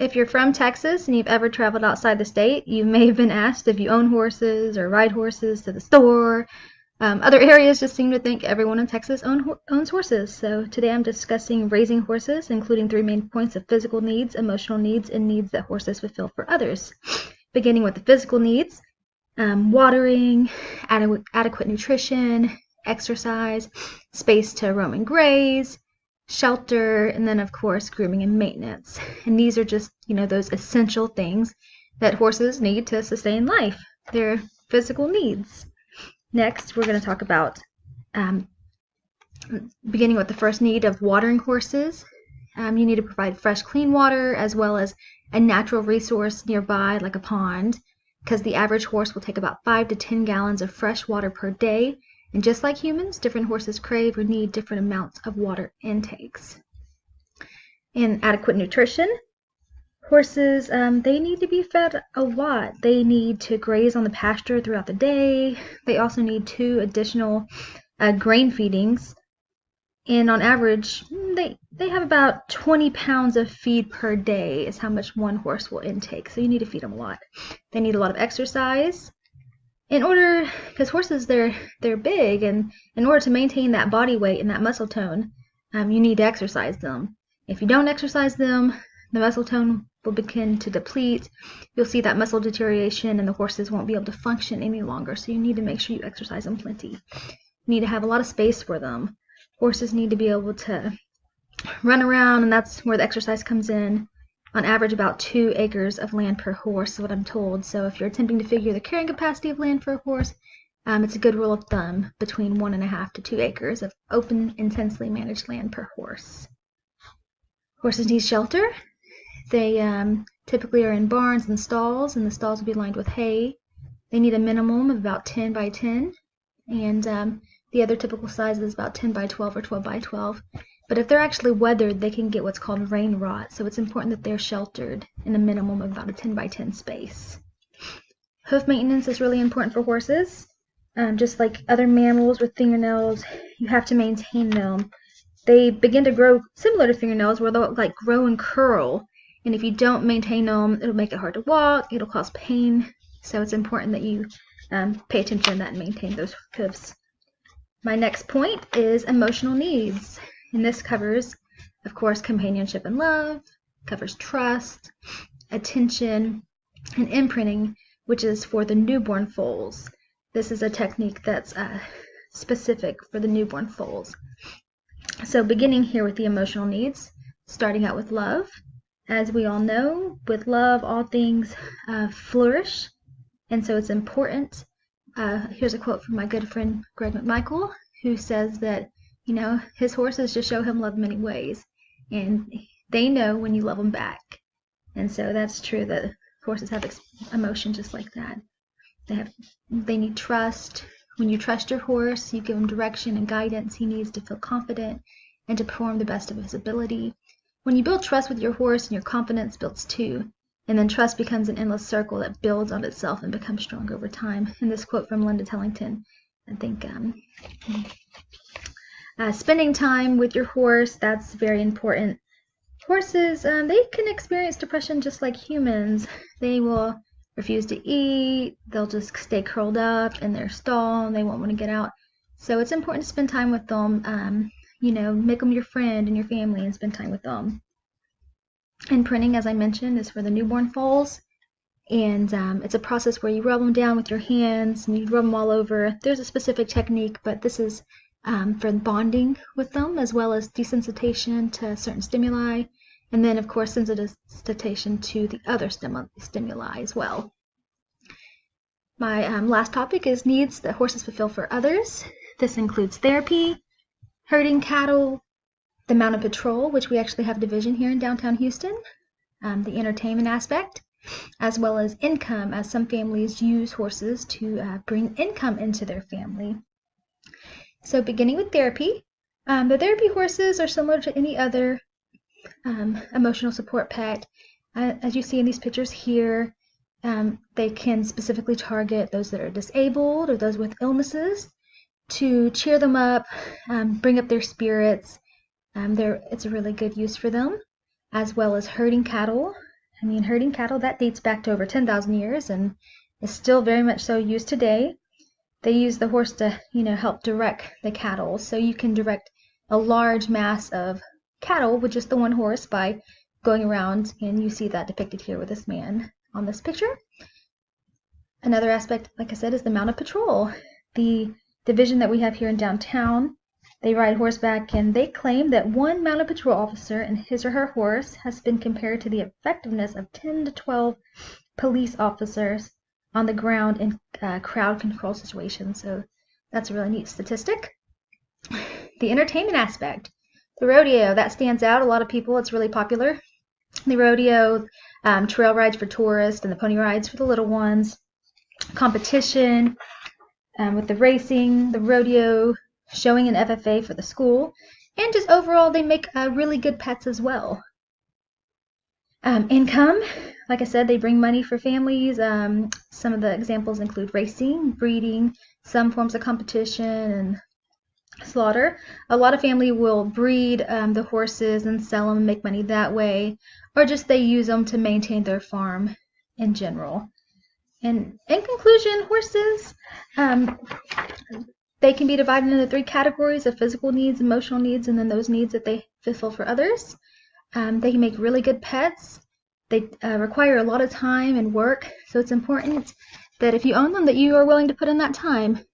If you're from Texas and you've ever traveled outside the state, you may have been asked if you own horses or ride horses to the store. Other areas just seem to think everyone in Texas owns horses. So today I'm discussing raising horses, including 3 main points of physical needs, emotional needs, and needs that horses fulfill for others. Beginning with the physical needs, watering, adequate nutrition, exercise, space to roam and graze, shelter, and then of course grooming and maintenance. And these are just, those essential things that horses need to sustain life. They're physical needs. Next, we're going to talk about beginning with the first need of watering horses. You need to provide fresh, clean water as well as a natural resource nearby like a pond, because the average horse will take about 5 to 10 gallons of fresh water per day. And just like humans, different horses crave or need different amounts of water intakes. And adequate nutrition. Horses, they need to be fed a lot. They need to graze on the pasture throughout the day. They also need 2 additional grain feedings. And on average, they have about 20 pounds of feed per day is how much one horse will intake. So you need to feed them a lot. They need a lot of exercise. Because horses, they're big, and in order to maintain that body weight and that muscle tone, you need to exercise them. If you don't exercise them, the muscle tone will begin to deplete. You'll see that muscle deterioration, and the horses won't be able to function any longer. So you need to make sure you exercise them plenty. You need to have a lot of space for them. Horses need to be able to run around, and that's where the exercise comes in. On average, about 2 acres of land per horse is what I'm told. So if you're attempting to figure the carrying capacity of land for a horse, it's a good rule of thumb between 1.5 to 2 acres of open, intensely managed land per horse. Horses need shelter. They typically are in barns and stalls, and the stalls will be lined with hay. They need a minimum of about 10 by 10, and the other typical size is about 10 by 12 or 12 by 12. But if they're actually weathered, they can get what's called rain rot, so it's important that they're sheltered in a minimum of about a 10 by 10 space. Hoof maintenance is really important for horses. Just like other mammals with fingernails, you have to maintain them. They begin to grow similar to fingernails, where they'll grow and curl, and if you don't maintain them, it'll make it hard to walk, it'll cause pain, so it's important that you pay attention to that and maintain those hooves. My next point is emotional needs. And this covers, of course, companionship and love, covers trust, attention, and imprinting, which is for the newborn foals. This is a technique that's specific for the newborn foals. So beginning here with the emotional needs, starting out with love. As we all know, with love, all things flourish, and so it's important. Here's a quote from my good friend Greg McMichael, who says that his horses just show him love many ways, and they know when you love them back. And so that's true that horses have emotion just like that. They need trust. When you trust your horse, you give him direction and guidance. He needs to feel confident and to perform the best of his ability. When you build trust with your horse, and your confidence builds too, and then trust becomes an endless circle that builds on itself and becomes stronger over time. And this quote from Linda Tellington, I think, spending time with your horse, that's very important. Horses, they can experience depression just like humans. They will refuse to eat, they'll just stay curled up in their stall, and they won't want to get out. So it's important to spend time with them, make them your friend and your family and spend time with them. Imprinting, as I mentioned, is for the newborn foals, and it's a process where you rub them down with your hands, and you rub them all over. There's a specific technique, but this is for bonding with them, as well as desensitization to certain stimuli, and then of course sensitization to the other stimuli as well. My last topic is needs that horses fulfill for others. This includes therapy, herding cattle, the mounted patrol, which we actually have a division here in downtown Houston, the entertainment aspect, as well as income, as some families use horses to bring income into their family. So beginning with therapy, the therapy horses are similar to any other emotional support pet. As you see in these pictures here, they can specifically target those that are disabled or those with illnesses to cheer them up, bring up their spirits. It's a really good use for them, as well as herding cattle. I mean, herding cattle, that dates back to over 10,000 years and is still very much so used today. They use the horse to, help direct the cattle. So you can direct a large mass of cattle with just the one horse by going around, and you see that depicted here with this man on this picture. Another aspect, like I said, is the mounted patrol. The division that we have here in downtown, they ride horseback, and they claim that one mounted patrol officer and his or her horse has been compared to the effectiveness of 10 to 12 police officers on the ground in crowd control situations. So that's a really neat statistic. The entertainment aspect. The rodeo, that stands out. A lot of people, it's really popular. The rodeo, trail rides for tourists, and the pony rides for the little ones. Competition with the racing, the rodeo, showing an FFA for the school, and just overall they make really good pets as well. Income, like I said, they bring money for families. Some of the examples include racing, breeding, some forms of competition, and slaughter. A lot of family will breed the horses and sell them and make money that way, or just they use them to maintain their farm in general. And in conclusion, horses, they can be divided into 3 categories of physical needs, emotional needs, and then those needs that they fulfill for others. They can make really good pets. They require a lot of time and work, so it's important that if you own them, that you are willing to put in that time